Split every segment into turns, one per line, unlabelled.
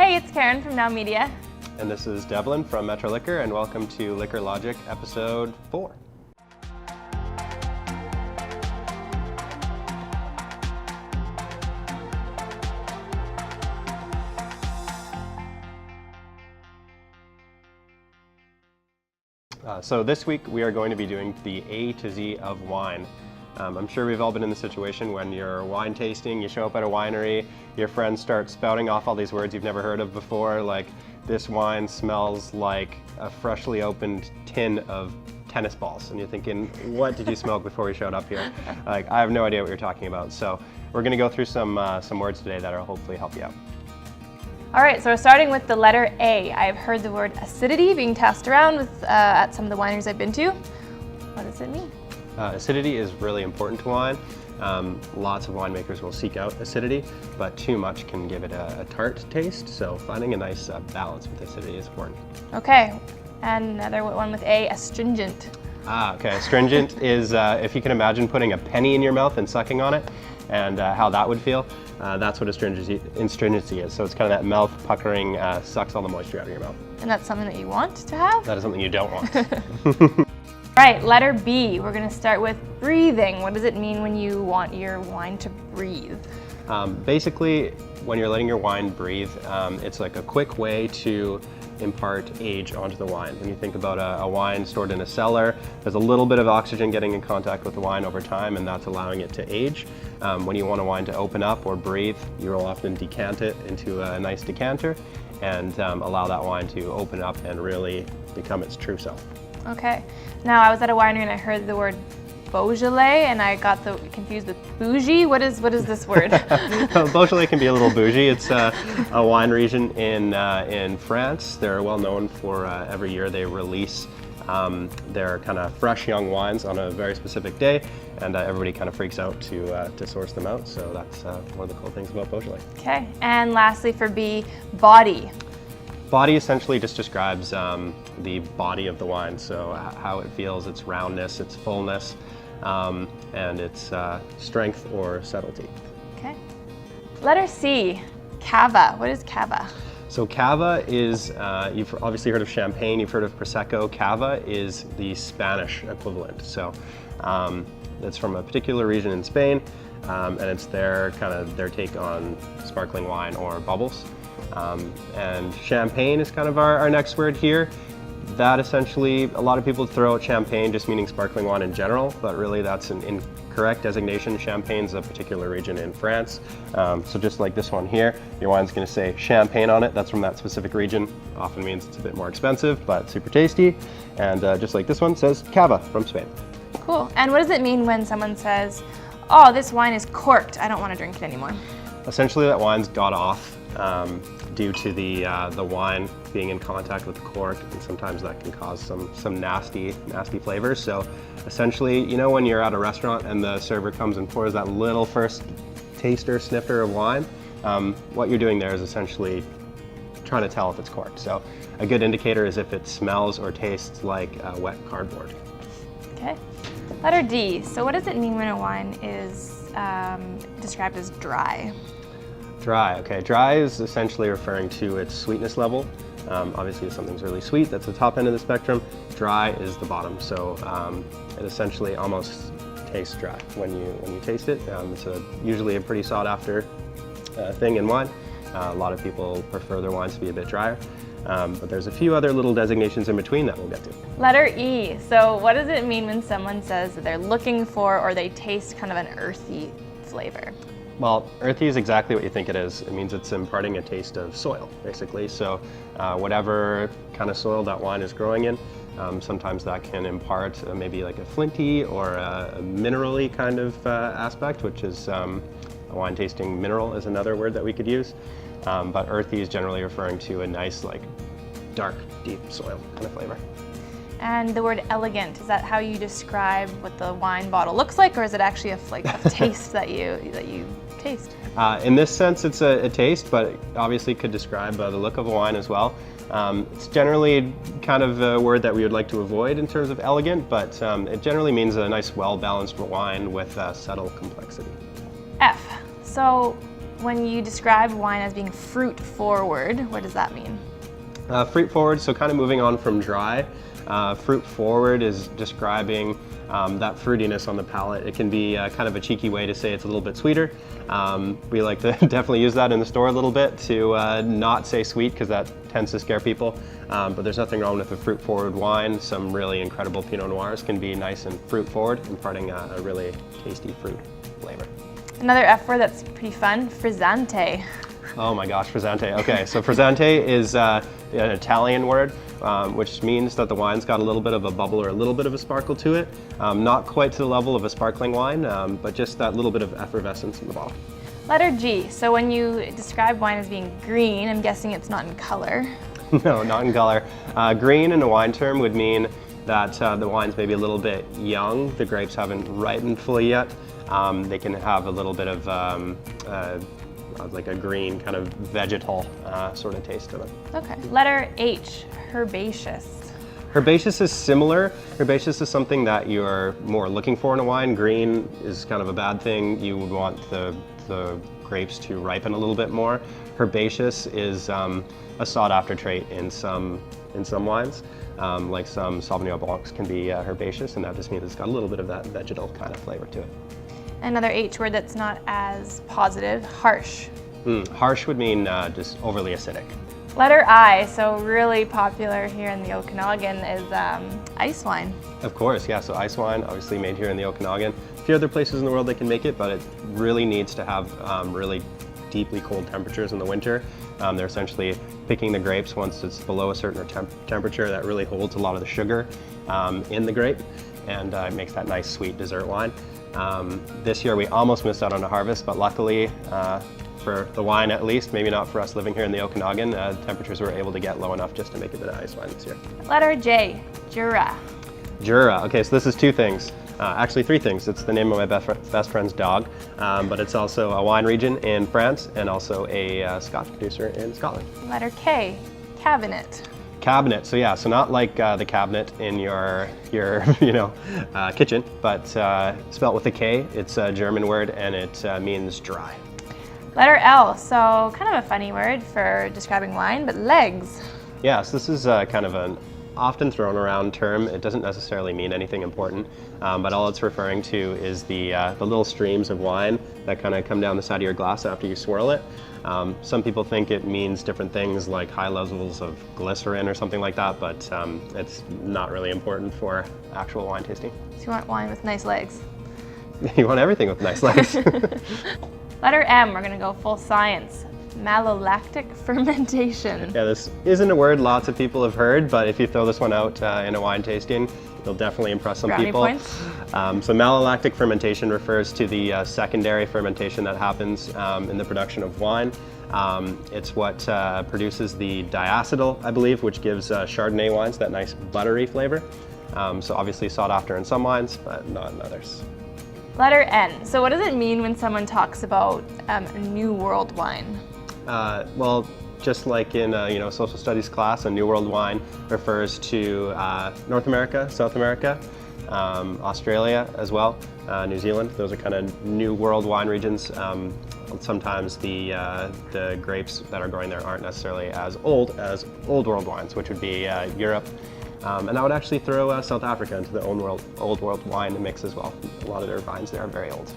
Hey, it's Karen from Now Media.
And this is Devlin from Metro Liquor, and welcome to Liquor Logic episode 4. So this week we are going to be doing the A to Z of wine. I'm sure we've all been in the situation when you're wine tasting, you show up at a winery, your friends start spouting off all these words you've never heard of before, like this wine smells like a freshly opened tin of tennis balls. And you're thinking, what did you smoke before we showed up here? Like, I have no idea what you're talking about. So we're gonna go through some words today that will hopefully help you out.
All right, so we're starting with the letter A. I've heard the word acidity being tossed around at some of the wineries I've been to. What does it mean?
Acidity is really important to wine. Lots of winemakers will seek out acidity, but too much can give it a tart taste. So finding a nice balance with acidity is important.
Okay, and another one with A, astringent.
Okay. Astringent is, if you can imagine putting a penny in your mouth and sucking on it, and how that would feel. That's what astringency is. So it's kind of that mouth puckering, sucks all the moisture out of your mouth.
And that's something that you want to have?
That is something you don't want.
Right, letter B. We're going to start with breathing. What does it mean when you want your wine to breathe?
Basically, when you're letting your wine breathe, it's like a quick way to impart age onto the wine. When you think about a wine stored in a cellar, there's a little bit of oxygen getting in contact with the wine over time, and that's allowing it to age. When you want a wine to open up or breathe, you will often decant it into a nice decanter and allow that wine to open up and really become its true self.
Okay. Now, I was at a winery and I heard the word Beaujolais, and I got confused with bougie. What is this word?
Beaujolais can be a little bougie. It's a wine region in France. They're well known for every year they release their kind of fresh young wines on a very specific day, and everybody kind of freaks out to source them out. So that's one of the cool things about Beaujolais.
Okay. And lastly, for B, body.
Body essentially just describes the body of the wine, so how it feels, its roundness, its fullness, and its strength or subtlety.
Okay. Letter C, cava. What is cava?
So cava is, you've obviously heard of champagne, you've heard of Prosecco. Cava is the Spanish equivalent. So it's from a particular region in Spain, and it's their take on sparkling wine or bubbles. And champagne is kind of our next word here. That essentially, a lot of people throw out champagne just meaning sparkling wine in general, but really that's an incorrect designation. Champagne's a particular region in France. So just like this one here, your wine's gonna say champagne on it. That's from that specific region. Often means it's a bit more expensive, but super tasty. And just like this one says cava from Spain.
Cool. And what does it mean when someone says, oh, this wine is corked, I don't want to drink it anymore?
Essentially that wine's got off due to the wine being in contact with the cork, and sometimes that can cause some nasty flavors. So essentially, you know when you're at a restaurant and the server comes and pours that little first taster, sniffer of wine, what you're doing there is essentially trying to tell if it's corked. So a good indicator is if it smells or tastes like wet cardboard.
Okay. Letter D. So what does it mean when a wine is described as dry?
Dry, okay. Dry is essentially referring to its sweetness level. Obviously, if something's really sweet, that's the top end of the spectrum. Dry is the bottom, so it essentially almost tastes dry when you taste it. It's usually a pretty sought after thing in wine. A lot of people prefer their wines to be a bit drier, but there's a few other little designations in between that we'll get to.
Letter E. So what does it mean when someone says that they're looking for or they taste kind of an earthy flavor?
Well, earthy is exactly what you think it is. It means it's imparting a taste of soil, basically. So whatever kind of soil that wine is growing in, sometimes that can impart maybe like a flinty or a mineral-y kind of aspect, which is a wine tasting mineral is another word that we could use. But earthy is generally referring to a nice, like, dark, deep soil kind of flavor.
And the word elegant, is that how you describe what the wine bottle looks like, or is it actually a taste that you taste?
In this sense, it's a taste, but it obviously could describe the look of a wine as well. It's generally kind of a word that we would like to avoid in terms of elegant, but it generally means a nice, well-balanced wine with subtle complexity.
F. So When you describe wine as being fruit forward, what does that mean?
Fruit forward, so kind of moving on from dry. Fruit forward is describing that fruitiness on the palate. It can be kind of a cheeky way to say it's a little bit sweeter. We like to definitely use that in the store a little bit to not say sweet because that tends to scare people. But there's nothing wrong with a fruit forward wine. Some really incredible Pinot Noirs can be nice and fruit forward, imparting a really tasty fruit flavor.
Another F word that's pretty fun, frizzante.
Oh my gosh, frizzante. Okay, so frizzante is an Italian word, which means that the wine's got a little bit of a bubble or a little bit of a sparkle to it. Not quite to the level of a sparkling wine, but just that little bit of effervescence in the bottle.
Letter G. So when you describe wine as being green, I'm guessing it's not in color.
No, not in color. Green in a wine term would mean that the wine's maybe a little bit young. The grapes haven't ripened fully yet. They can have a little bit of like a green kind of vegetal sort of taste to them.
Okay. Letter H, herbaceous.
Herbaceous is similar. Herbaceous is something that you're more looking for in a wine. Green is kind of a bad thing. You would want the grapes to ripen a little bit more. Herbaceous is a sought-after trait in some wines. Like some Sauvignon Blancs can be herbaceous, and that just means it's got a little bit of that vegetal kind of flavor to it.
Another H word that's not as positive, harsh.
Harsh would mean just overly acidic.
Letter I, so really popular here in the Okanagan, is ice wine.
Of course, yeah, so ice wine, obviously made here in the Okanagan. A few other places in the world they can make it, but it really needs to have really deeply cold temperatures in the winter. They're essentially picking the grapes once it's below a certain temperature that really holds a lot of the sugar in the grape, and it makes that nice sweet dessert wine. This year we almost missed out on a harvest, but luckily for the wine at least, maybe not for us living here in the Okanagan, temperatures were able to get low enough just to make it an ice wine this year.
Letter J, Jura.
Jura, okay, so this is two things. Actually three things. It's the name of my best friend's dog, but it's also a wine region in France and also a Scotch producer in Scotland.
Letter K, cabinet.
Cabinet, so yeah, so not like the cabinet in your kitchen, but spelt with a K. It's a German word and it means dry.
Letter L, so kind of a funny word for describing wine, but legs.
Yeah, so this is kind of an often thrown around term. It doesn't necessarily mean anything important, but all it's referring to is the little streams of wine that kind of come down the side of your glass after you swirl it. Some people think it means different things like high levels of glycerin or something like that, but it's not really important for actual wine tasting.
So you want wine with nice legs.
You want everything with nice legs.
Letter M, we're gonna go full science. Malolactic fermentation.
Yeah, this isn't a word lots of people have heard, but if you throw this one out in a wine tasting, you'll definitely impress some
Brownie
people.
points.
So malolactic fermentation refers to the secondary fermentation that happens in the production of wine. It's what produces the diacetyl, I believe, which gives Chardonnay wines that nice buttery flavor. So obviously sought after in some wines, but not in others.
Letter N, so what does it mean when someone talks about New World wine?
Well, just like in a social studies class, a New World wine refers to North America, South America, Australia as well, New Zealand. Those are kind of New World wine regions. Sometimes the grapes that are growing there aren't necessarily as Old World wines, which would be Europe. And I would actually throw South Africa into the Old World wine mix as well. A lot of their vines there are very old.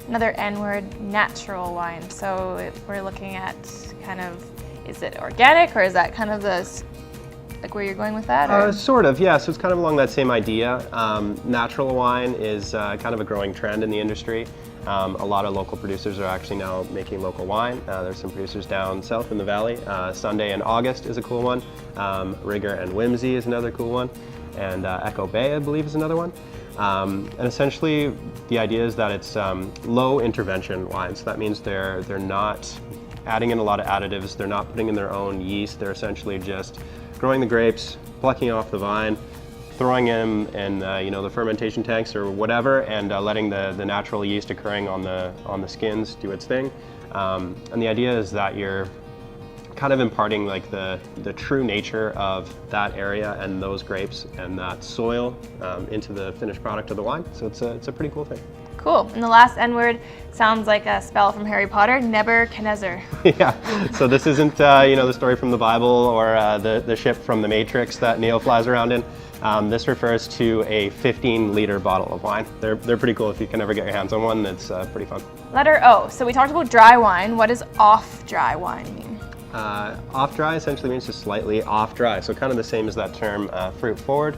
Another N word, natural wine. So we're looking at kind of, is it organic or is that kind of like where you're going with that? Or?
Sort of, yeah. So it's kind of along that same idea. Natural wine is kind of a growing trend in the industry. A lot of local producers are actually now making local wine. There's some producers down south in the valley. Sunday in August is a cool one. Rigger and Whimsy is another cool one. And Echo Bay, I believe, is another one. And essentially, the idea is that it's low intervention wine. So that means they're not adding in a lot of additives. They're not putting in their own yeast. They're essentially just growing the grapes, plucking off the vine, throwing them in the fermentation tanks or whatever, and letting the natural yeast occurring on the skins do its thing. And the idea is that you're kind of imparting like the true nature of that area and those grapes and that soil into the finished product of the wine. So it's a pretty cool thing.
Cool. And the last N word sounds like a spell from Harry Potter, Nebuchadnezzar.
Yeah, so this isn't the story from the Bible or the ship from the Matrix that Neo flies around in. This refers to a 15-liter bottle of wine. They're pretty cool if you can ever get your hands on one. It's pretty fun.
Letter O. So we talked about dry wine. What does off dry wine mean?
Off dry essentially means just slightly off dry, so kind of the same as that term fruit forward.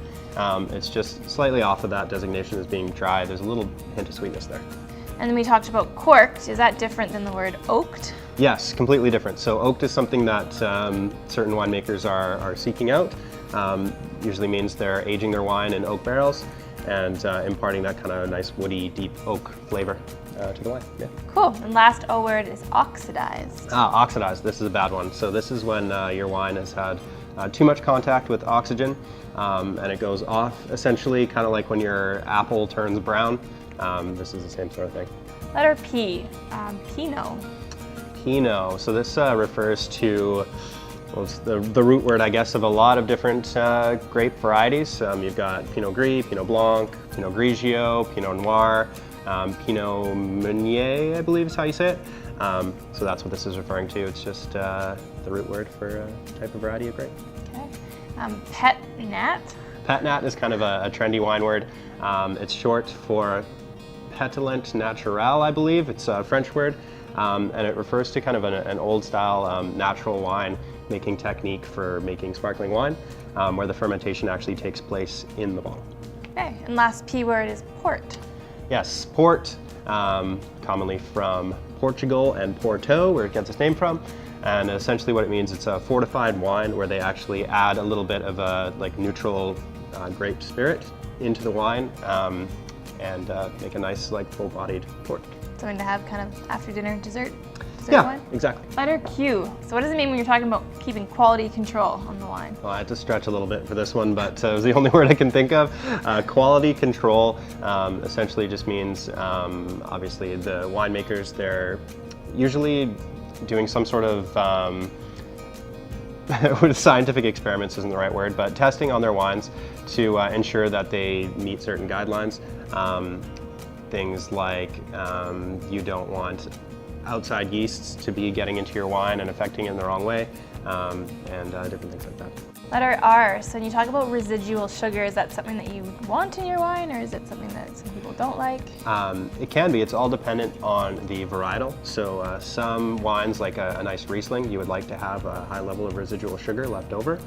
It's just slightly off of that designation as being dry. There's a little hint of sweetness there.
And then we talked about corked. Is that different than the word oaked?
Yes, completely different. So oaked is something that certain winemakers are seeking out. Usually means they're aging their wine in oak barrels and imparting that kind of nice woody, deep oak flavor to the wine. Yeah.
Cool. And last O word is oxidized.
Oxidized, this is a bad one. So this is when your wine has had too much contact with oxygen and it goes off, essentially, kind of like when your apple turns brown. This is the same sort of thing.
Letter P, Pinot.
Pinot, so this refers to, well, it's the root word, I guess, of a lot of different grape varieties. You've got Pinot Gris, Pinot Blanc, Pinot Grigio, Pinot Noir, Pinot Meunier, I believe is how you say it. So that's what this is referring to. It's just the root word for a type of variety of grape.
Okay. Pet Nat.
Pet Nat is kind of a trendy wine word. It's short for Pétillant Naturel, I believe. It's a French word, and it refers to kind of an old style natural wine making technique for making sparkling wine, where the fermentation actually takes place in the bottle.
Okay, and last P word is port.
Yes, port, commonly from Portugal and Porto, where it gets its name from. And essentially what it means, it's a fortified wine where they actually add a little bit of a neutral grape spirit into the wine and make a nice full-bodied port.
Something to have kind of after dinner dessert
Yeah,
wine?
exactly.
Letter Q. So what does it mean when you're talking about keeping quality control on the wine?
Well, I had to stretch a little bit for this one, but it was the only word I can think of. Quality control essentially just means, obviously, the winemakers, they're usually doing some sort of scientific experiments isn't the right word, but testing on their wines to ensure that they meet certain guidelines. Things like you don't want outside yeasts to be getting into your wine and affecting it in the wrong way, and different things like that.
Letter R. So when you talk about residual sugar, is that something that you want in your wine, or is it something that some people don't like?
It can be. It's all dependent on the varietal. So some wines, like a nice Riesling, you would like to have a high level of residual sugar left over.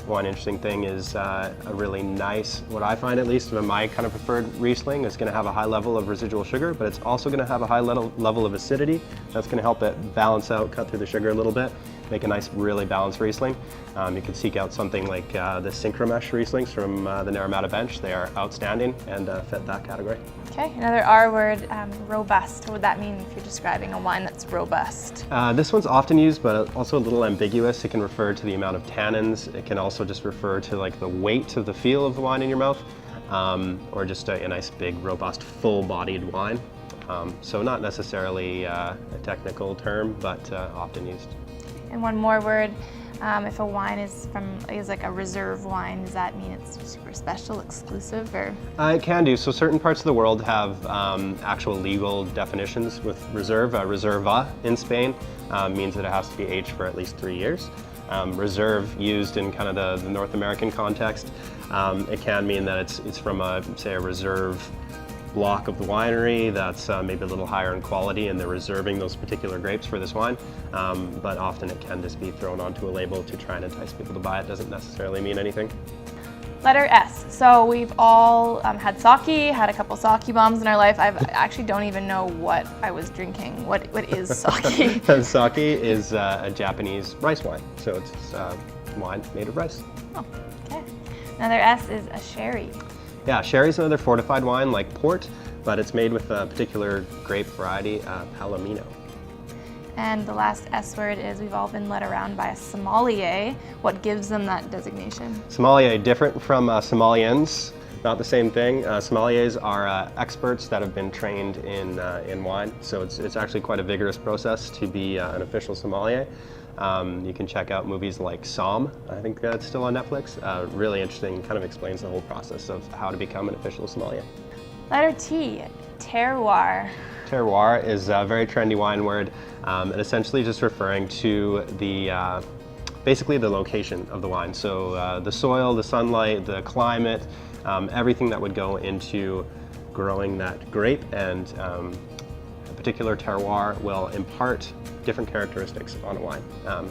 One interesting thing is a really nice, what I find at least, my kind of preferred Riesling is going to have a high level of residual sugar, but it's also going to have a high level of acidity. That's going to help it balance out, cut through the sugar a little bit, make a nice, really balanced Riesling. You can seek out something like the Synchromesh Rieslings from the Naramata bench. They are outstanding and fit that category.
Okay, another R word, robust. What would that mean if you're describing a wine that's robust?
This one's often used, but also a little ambiguous. It can refer to the amount of tannins. It can also just refer to the weight of the feel of the wine in your mouth, or just a nice, big, robust, full-bodied wine. So not necessarily a technical term, but often used.
And one more word. If a wine is like a reserve wine, does that mean it's super special, exclusive, or?
It can do. So certain parts of the world have actual legal definitions with reserve. Reserva in Spain means that it has to be aged for at least 3 years. Reserve, used in kind of the North American context, it can mean that it's from say a reserve block of the winery that's maybe a little higher in quality, and they're reserving those particular grapes for this wine. But often it can just be thrown onto a label to try and entice people to buy it. Doesn't necessarily mean anything.
Letter S. So we've all had sake, had a couple sake bombs in our life. I actually don't even know what I was drinking. What is sake?
Sake is a Japanese rice wine. So it's wine made of rice.
Oh, okay. Another S is a sherry.
Yeah, sherry is another fortified wine like port, but it's made with a particular grape variety, Palomino.
And the last S word is we've all been led around by a sommelier. What gives them that designation?
Sommelier, different from sommeliers, not the same thing. Sommeliers are experts that have been trained in wine, so it's actually quite a vigorous process to be an official sommelier. You can check out movies like Somm, I think that's still on Netflix. Really interesting, kind of explains the whole process of how to become an official sommelier.
Letter T. terroir.
Terroir is a very trendy wine word, and essentially just referring to the basically the location of the wine. So the soil, the sunlight, the climate, everything that would go into growing that grape, and a particular terroir will impart different characteristics on a wine.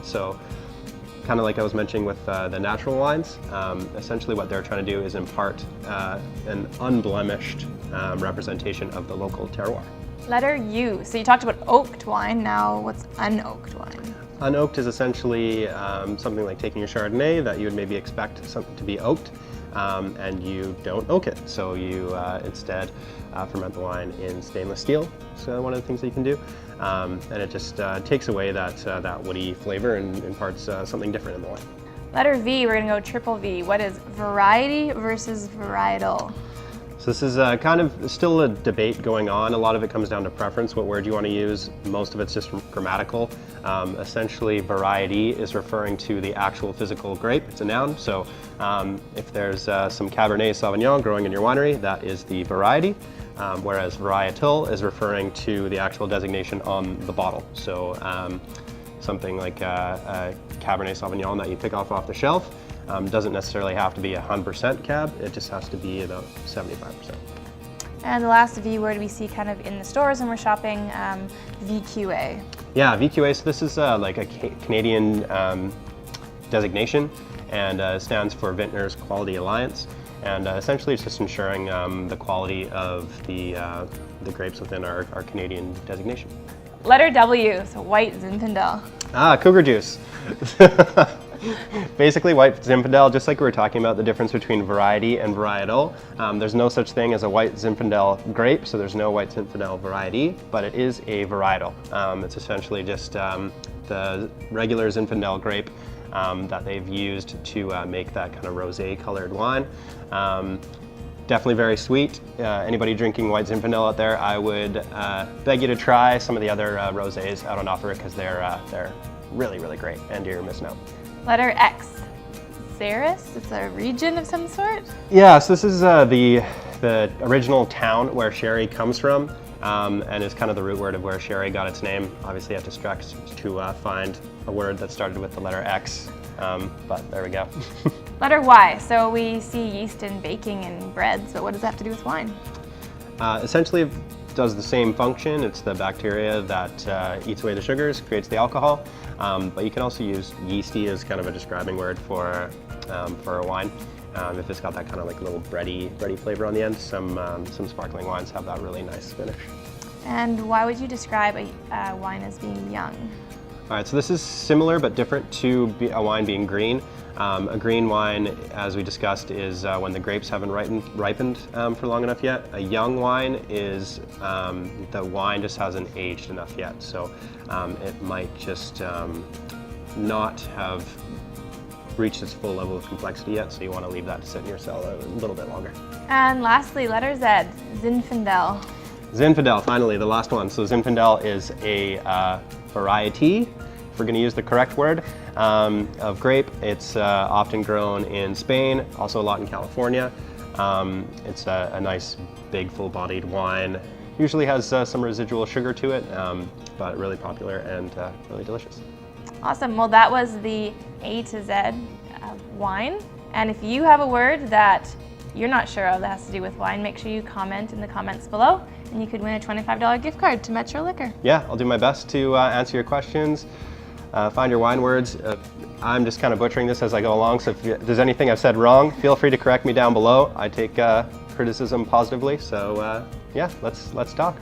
So kind of like I was mentioning with the natural wines, essentially what they're trying to do is impart an unblemished representation of the local terroir.
Letter U. So you talked about oaked wine, now what's unoaked wine?
Unoaked is essentially something like taking a Chardonnay that you would maybe expect something to be oaked, and you don't oak it. So you instead ferment the wine in stainless steel. So one of the things that you can do. And it just takes away that woody flavor and imparts something different in the wine.
Letter V, we're gonna go triple V. What is variety versus varietal?
So this is kind of still a debate going on. A lot of it comes down to preference, what word you want to use. Most of it's just grammatical. Essentially, variety is referring to the actual physical grape. It's a noun. So if there's some Cabernet Sauvignon growing in your winery, that is the variety. Whereas varietal is referring to the actual designation on the bottle. So something like a Cabernet Sauvignon that you pick off the shelf doesn't necessarily have to be 100% cab, it just has to be about 75%.
And the last V word we see kind of in the stores when we're shopping, VQA.
Yeah, VQA, so this is like a Canadian designation, and stands for Vintners Quality Alliance. And essentially it's just ensuring the quality of the grapes within our Canadian designation.
Letter W, so white Zinfandel.
Ah, Cougar juice. Basically, white Zinfandel, just like we were talking about the difference between variety and varietal, there's no such thing as a white Zinfandel grape, so there's no white Zinfandel variety, but it is a varietal. It's essentially just the regular Zinfandel grape that they've used to make that kind of rosé colored wine. Definitely very sweet. Anybody drinking white Zinfandel out there, I would beg you to try some of the other rosés out on offer, because they're really, really great, and you're missing out.
Letter X, Xeris, it's a region of some sort?
Yeah, so this is the original town where sherry comes from, and is kind of the root word of where sherry got its name. Obviously, you have to stretch to find a word that started with the letter X, but there we go.
Letter Y, so we see yeast in baking and breads, but what does that have to do with wine?
Essentially, it does the same function. It's the bacteria that eats away the sugars, creates the alcohol, but you can also use yeasty as kind of a describing word for a wine. If it's got that kind of like little bready flavor on the end. Some sparkling wines have that really nice finish.
And why would you describe a wine as being young?
All right, so this is similar but different to a wine being green. A green wine, as we discussed, is when the grapes haven't ripened for long enough yet. A young wine is the wine just hasn't aged enough yet, so it might just not have reached its full level of complexity yet, so you want to leave that to sit in your cellar a little bit longer.
And lastly, letter Z, Zinfandel.
Zinfandel, finally, the last one. So Zinfandel is a variety, if we're going to use the correct word, of grape. It's often grown in Spain, also a lot in California. It's a nice, big, full-bodied wine. Usually has some residual sugar to it, but really popular and really delicious.
Awesome. Well, that was the A to Z wine. And if you have a word that you're not sure of that has to do with wine, make sure you comment in the comments below, and you could win a $25 gift card to Metro Liquor.
Yeah, I'll do my best to answer your questions, find your wine words. I'm just kind of butchering this as I go along, so if there's anything I've said wrong, feel free to correct me down below. I take criticism positively, so yeah, let's talk.